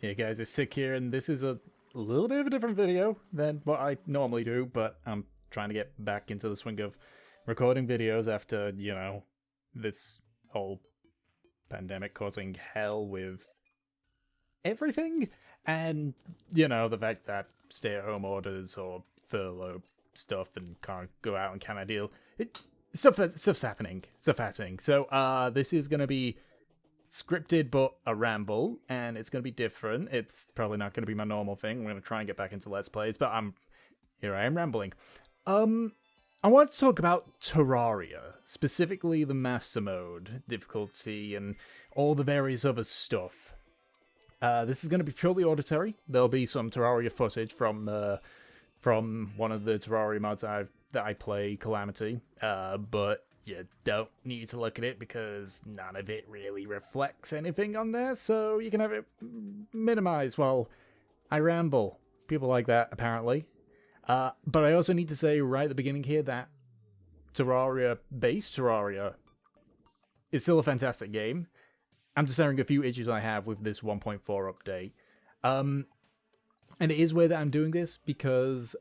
Hey guys, it's Sick here, and this is a little bit of a different video than what I normally do, but I'm trying to get back into the swing of recording videos after, this whole pandemic causing hell with everything, and, the fact that stay-at-home orders or furlough stuff and can't go out and cannot deal. Stuff's happening. So, this is going to be scripted but a ramble, and it's going to be different. It's probably not going to be my normal thing. I'm going to try and get back into Let's Plays, but here I am rambling. I want to talk about Terraria, specifically the Master Mode, difficulty, and all the various other stuff. This is going to be purely auditory. There'll be some Terraria footage from one of the Terraria mods that I play, Calamity, but you don't need to look at it because none of it really reflects anything on there, so you can have it minimized while I ramble. People like that, apparently. But I also need to say right at the beginning here that base Terraria, is still a fantastic game. I'm just sharing a few issues I have with this 1.4 update. And it is weird that I'm doing this because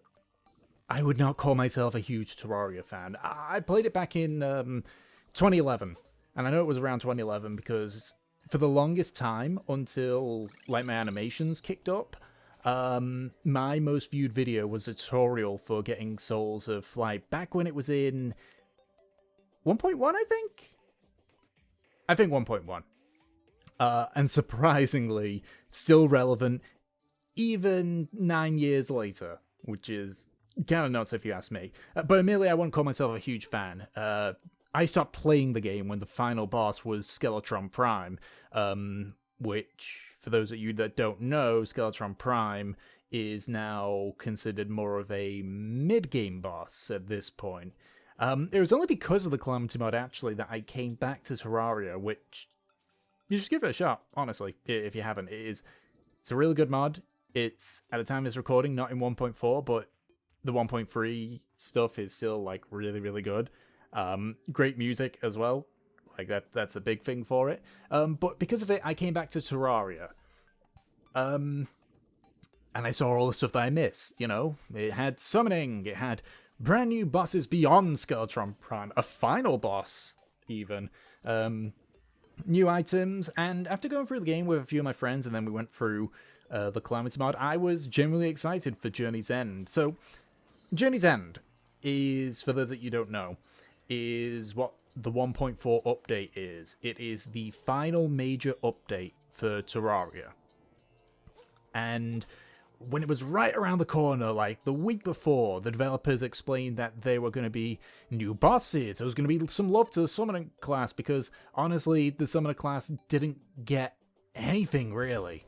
I would not call myself a huge Terraria fan. I played it back in 2011, and I know it was around 2011 because for the longest time, until like my animations kicked up, my most viewed video was a tutorial for getting Souls of Flight back when it was in 1.1, I think? I think 1.1. And surprisingly, still relevant even 9 years later, which is kind of nuts if you ask me. But admittedly, I wouldn't call myself a huge fan. I stopped playing the game when the final boss was Skeletron Prime, which, for those of you that don't know, Skeletron Prime is now considered more of a mid-game boss at this point. It was only because of the Calamity mod, actually, that I came back to Terraria, which you should give it a shot, honestly, if you haven't. It's a really good mod. It's, at the time of this recording, not in 1.4, but the 1.3 stuff is still, like, really, really good. Great music as well. Like, that's a big thing for it. But because of it, I came back to Terraria. And I saw all the stuff that I missed, It had summoning, it had brand new bosses beyond Skeletron Prime, a final boss, even. New items, and after going through the game with a few of my friends, and then we went through the Calamity mod, I was genuinely excited for Journey's End. So, Journey's End is, for those that you don't know, is what the 1.4 update is. It is the final major update for Terraria. And when it was right around the corner, like the week before, the developers explained that there were going to be new bosses. There was going to be some love to the Summoner class because, honestly, the Summoner class didn't get anything, really.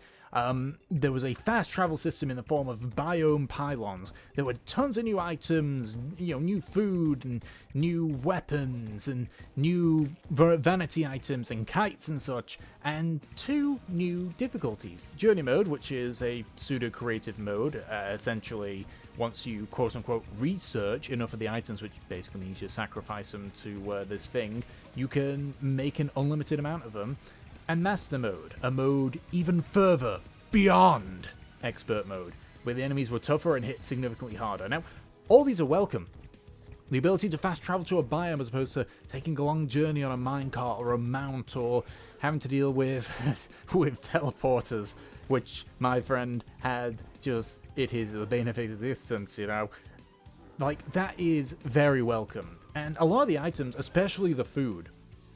There was a fast travel system in the form of biome pylons. There were tons of new items, new food and new weapons and new vanity items and kites and such, and 2 new difficulties. Journey mode, which is a pseudo-creative mode, essentially once you quote-unquote research enough of the items, which basically means you sacrifice them to this thing, you can make an unlimited amount of them. And Master Mode, a mode even further beyond Expert Mode, where the enemies were tougher and hit significantly harder. Now, all these are welcome. The ability to fast travel to a biome as opposed to taking a long journey on a minecart or a mount or having to deal with with teleporters, which my friend had just, it is the bane of his existence, Like, that is very welcome. And a lot of the items, especially the food,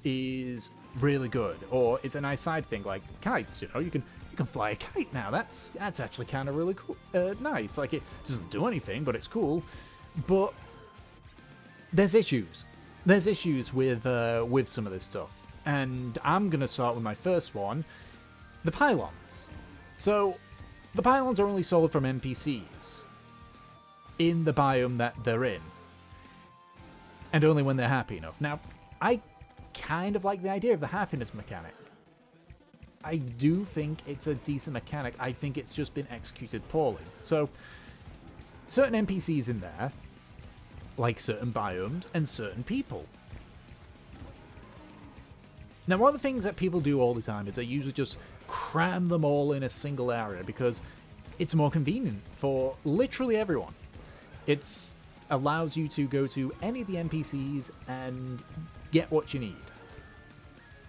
is really good, or it's a nice side thing like kites. You can fly a kite now. That's actually kind of really cool, nice. Like, it doesn't do anything, but it's cool. But there's issues. There's issues with some of this stuff, and I'm gonna start with my first one, the pylons. So the pylons are only solid from NPCs in the biome that they're in, and only when they're happy enough. Now, I kind of like the idea of the happiness mechanic. I do think it's a decent mechanic. I think it's just been executed poorly. So, certain NPCs in there, like certain biomes and certain people. Now, one of the things that people do all the time is they usually just cram them all in a single area because it's more convenient for literally everyone. It allows you to go to any of the NPCs and get what you need.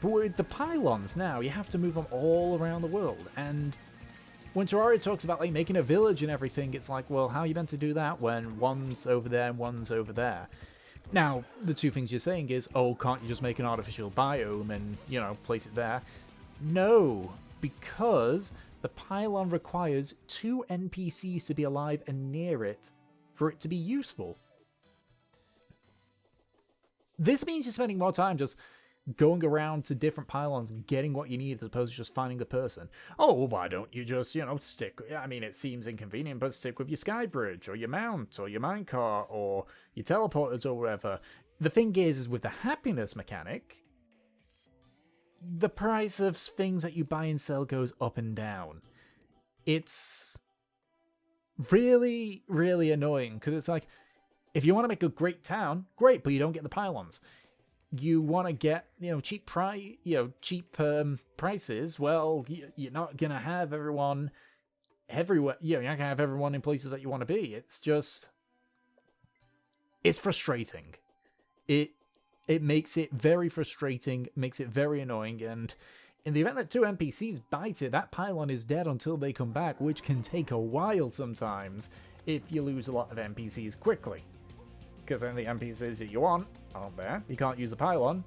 But with the pylons now, you have to move them all around the world, and when Terraria talks about like making a village and everything, it's like, well, how are you meant to do that when one's over there and one's over there? Now, the two things you're saying is, oh, can't you just make an artificial biome and, you know, place it there? No, because the pylon requires 2 NPCs to be alive and near it for it to be useful. This means you're spending more time just going around to different pylons and getting what you need as opposed to just finding the person. Oh, well, why don't you just, you know, stick... I mean, it seems inconvenient, but stick with your sky bridge or your mount or your minecart or your teleporters or whatever. The thing is with the happiness mechanic, the price of things that you buy and sell goes up and down. It's really, really annoying because it's like, if you want to make a great town, great, but you don't get the pylons. You want to get, you know, cheap prices. Well, you're not gonna have everyone everywhere. You're not gonna have everyone in places that you want to be. It's just, it's frustrating. It makes it very frustrating, makes it very annoying, and in the event that 2 NPCs bite it, that pylon is dead until they come back, which can take a while sometimes if you lose a lot of NPCs quickly. Because then the NPCs that you want aren't there, you can't use a pylon,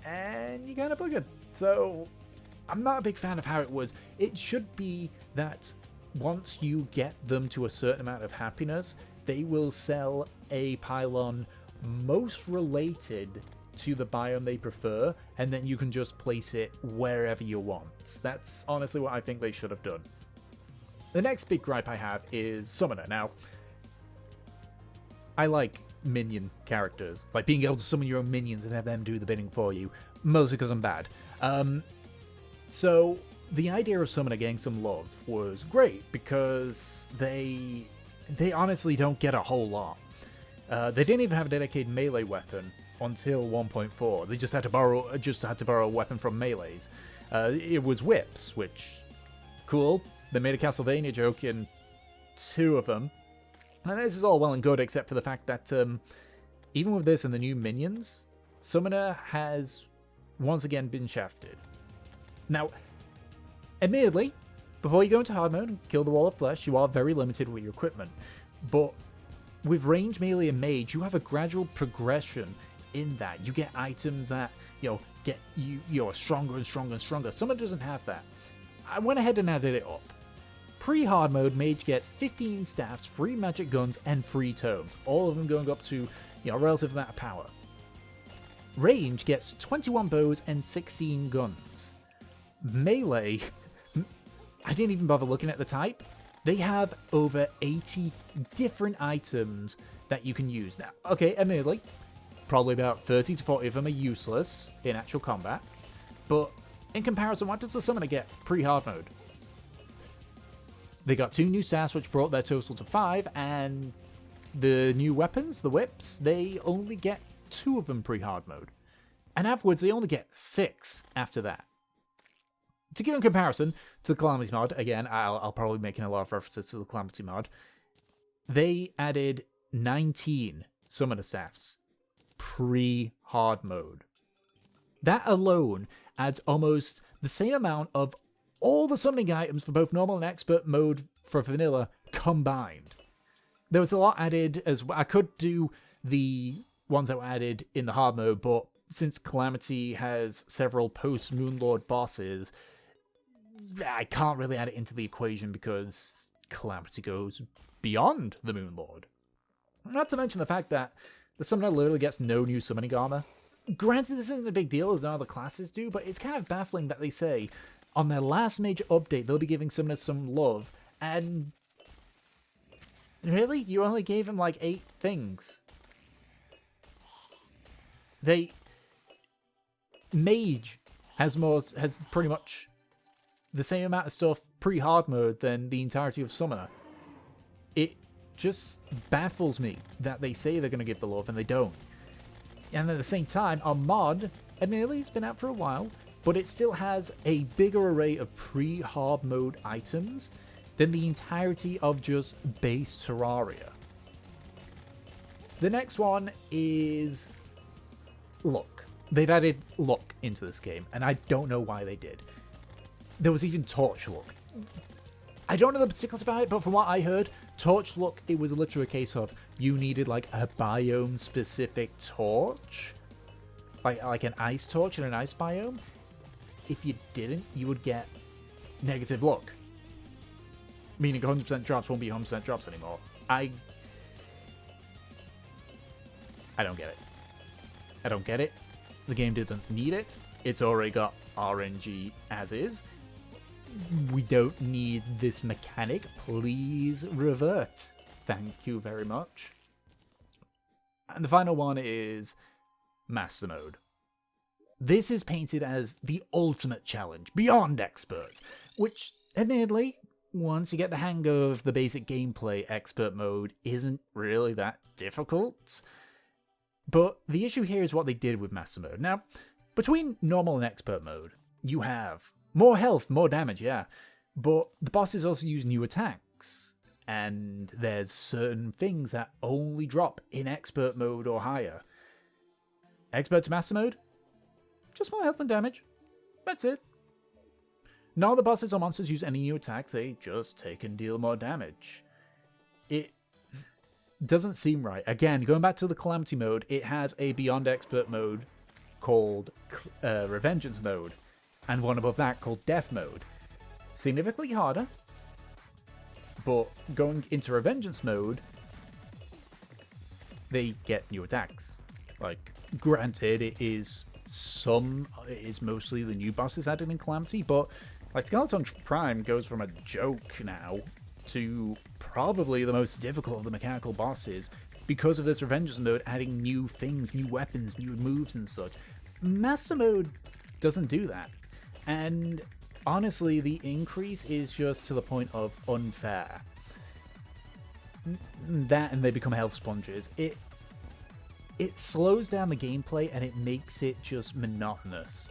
and you're kind of buggered. So, I'm not a big fan of how it was. It should be that once you get them to a certain amount of happiness, they will sell a pylon most related to the biome they prefer, and then you can just place it wherever you want. That's honestly what I think they should have done. The next big gripe I have is Summoner. Now, I like minion characters, like being able to summon your own minions and have them do the bidding for you, mostly because I'm bad. So the idea of Summoner getting some love was great because they honestly don't get a whole lot. They didn't even have a dedicated melee weapon until 1.4. They just had to borrow a weapon from melees. It was whips, which cool. They made a Castlevania joke in 2 of them. And this is all well and good, except for the fact that even with this and the new minions, Summoner has once again been shafted. Now, admittedly, before you go into hard mode and kill the wall of flesh, you are very limited with your equipment. But with range, melee, and mage, you have a gradual progression in that. You get items that, you know, get you're stronger and stronger and stronger. Summoner doesn't have that. I went ahead and added it up. Pre-hard mode, mage gets 15 staffs, 3 magic guns, and 3 tomes. All of them going up to, you know, a relative amount of power. Range gets 21 bows and 16 guns. Melee, I didn't even bother looking at the type. They have over 80 different items that you can use. Now, okay, admittedly, probably about 30 to 40 of them are useless in actual combat. But in comparison, what does the Summoner get pre-hard mode? They got 2 new staffs, which brought their total to 5, and the new weapons, the whips, they only get 2 of them pre-hard mode. And afterwards, they only get 6 after that. To give a comparison to the Calamity mod, again, I'll probably be making a lot of references to the Calamity mod, they added 19 Summoner staffs pre-hard mode. That alone adds almost the same amount of all the summoning items for both normal and expert mode for vanilla combined. There was a lot added as well. I could do the ones that were added in the hard mode, but since Calamity has several post-Moonlord bosses, I can't really add it into the equation because Calamity goes beyond the Moonlord. Not to mention the fact that the Summoner literally gets no new summoning armor. Granted, this isn't a big deal as none of the classes do, but it's kind of baffling that they say on their last major update, they'll be giving Summoners some love, and really? You only gave him like 8 things. Mage has pretty much the same amount of stuff pre-hard mode than the entirety of Summoner. It just baffles me that they say they're going to give the love and they don't. And at the same time, our mod, admittedly, it's been out for a while, but it still has a bigger array of pre-hard mode items than the entirety of just base Terraria. The next one is luck. They've added luck into this game, and I don't know why they did. There was even torch luck. I don't know the particulars about it, but from what I heard, torch luck, it was literally a case of you needed like a biome specific torch, like an ice torch in an ice biome. If you didn't, you would get negative luck, meaning 100% drops won't be 100% drops anymore. I don't get it. I don't get it. The game didn't need it. It's already got RNG as is. We don't need this mechanic. Please revert. Thank you very much. And the final one is Master Mode. This is painted as the ultimate challenge, beyond expert, which, admittedly, once you get the hang of the basic gameplay, expert mode isn't really that difficult. But the issue here is what they did with Master Mode. Now, between normal and expert mode, you have more health, more damage, yeah. But the bosses also use new attacks. And there's certain things that only drop in expert mode or higher. Expert to Master Mode? Just more health and damage. That's it. None of the bosses or monsters use any new attacks, they just take and deal more damage. It doesn't seem right. Again, going back to the Calamity mode, it has a Beyond Expert mode called Revengeance mode, and one above that called Death mode. Significantly harder, but going into Revengeance mode, they get new attacks. Like, granted, it is mostly the new bosses added in Calamity, but like Skeleton Prime goes from a joke now to probably the most difficult of the mechanical bosses because of this Revengeance mode adding new things, new weapons, new moves and such. Master Mode doesn't do that. And honestly, the increase is just to the point of unfair. That and they become health sponges. It slows down the gameplay and it makes it just monotonous.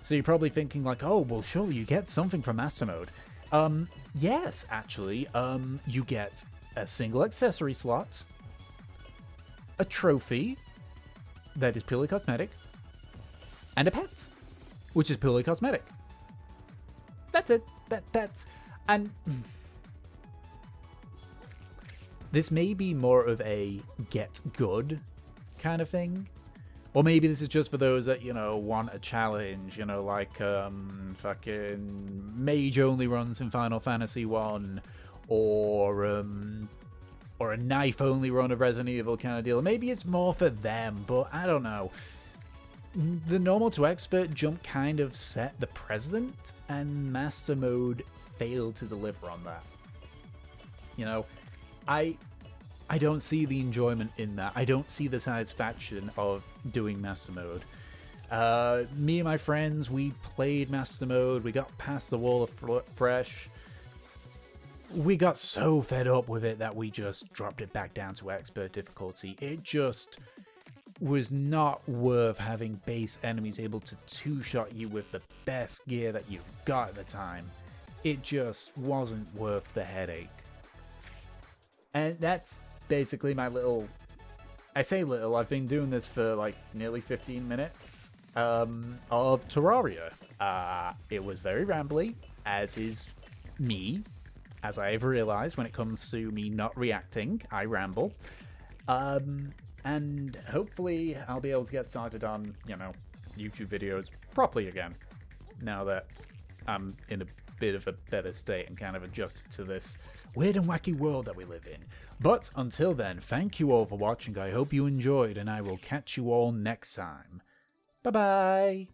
So you're probably thinking like, oh, well, surely you get something from Master Mode. Yes, actually, you get a single accessory slot, a trophy that is purely cosmetic, and a pet, which is purely cosmetic. That's it. And this may be more of a get good kind of thing. Or maybe this is just for those that, want a challenge, like fucking mage only runs in Final Fantasy 1 or a knife only run of Resident Evil kind of deal. Maybe it's more for them, but I don't know. The normal to expert jump kind of set the precedent, and Master Mode failed to deliver on that. I don't see the enjoyment in that. I don't see the satisfaction of doing Master Mode. Me and my friends, we played Master Mode. We got past the wall of fresh. We got so fed up with it that we just dropped it back down to expert difficulty. It just was not worth having base enemies able to two-shot you with the best gear that you've got at the time. It just wasn't worth the headache. And that's basically my little... I say little, I've been doing this for like nearly 15 minutes of Terraria. It was very rambly, as is me, as I have realized when it comes to me not reacting, I ramble. And hopefully I'll be able to get started on, YouTube videos properly again, now that I'm in a bit of a better state and kind of adjusted to this weird and wacky world that we live in. But until then, thank you all for watching. I hope you enjoyed, and I will catch you all next time. Bye-bye!